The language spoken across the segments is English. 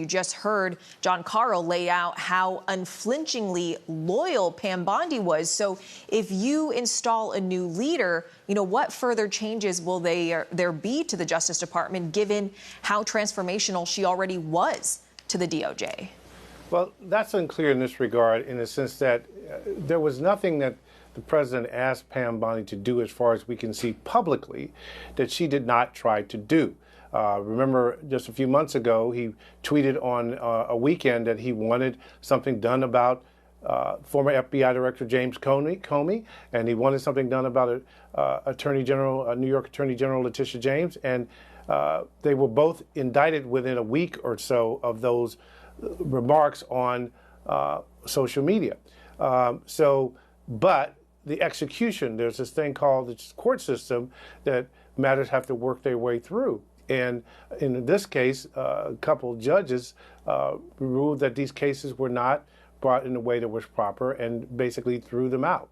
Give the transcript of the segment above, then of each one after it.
You just heard John Carl lay out how unflinchingly loyal Pam Bondi was. So if you install a new leader, what further changes will there be to the Justice Department, given how transformational she already was to the DOJ? Well, that's unclear in this regard, in the sense that there was nothing that the president asked Pam Bondi to do, as far as we can see publicly, that she did not try to do. Remember, just a few months ago, he tweeted on a weekend that he wanted something done about former FBI Director James Comey, and he wanted something done about New York Attorney General Letitia James, and they were both indicted within a week or so of those remarks on social media. But the execution, there's this thing called the court system that matters have to work their way through. And in this case, a couple of judges ruled that these cases were not brought in a way that was proper and basically threw them out.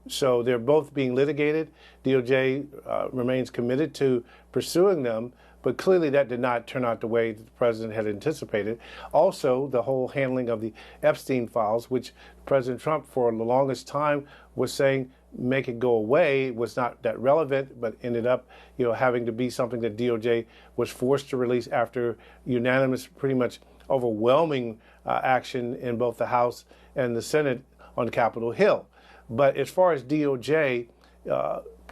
So they're both being litigated. DOJ remains committed to pursuing them, but clearly that did not turn out the way that the president had anticipated. Also, the whole handling of the Epstein files, which President Trump for the longest time was saying make it go away, was not that relevant, but ended up having to be something that DOJ was forced to release after unanimous, pretty much overwhelming action in both the House and the Senate on Capitol Hill. But as far as DOJ,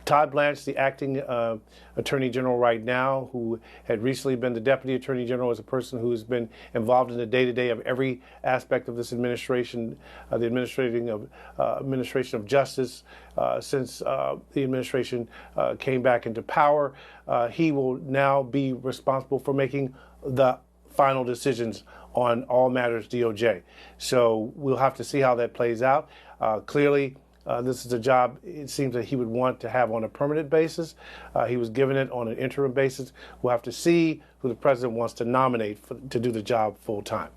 Todd Blanche, the acting Attorney General right now, who had recently been the Deputy Attorney General, is a person who has been involved in the day-to-day of every aspect of this administration, the administration of justice since the administration came back into power. He will now be responsible for making the final decisions on all matters DOJ. So we'll have to see how that plays out. Clearly, this is a job it seems that he would want to have on a permanent basis. He was given it on an interim basis. We'll have to see who the president wants to nominate to do the job full time.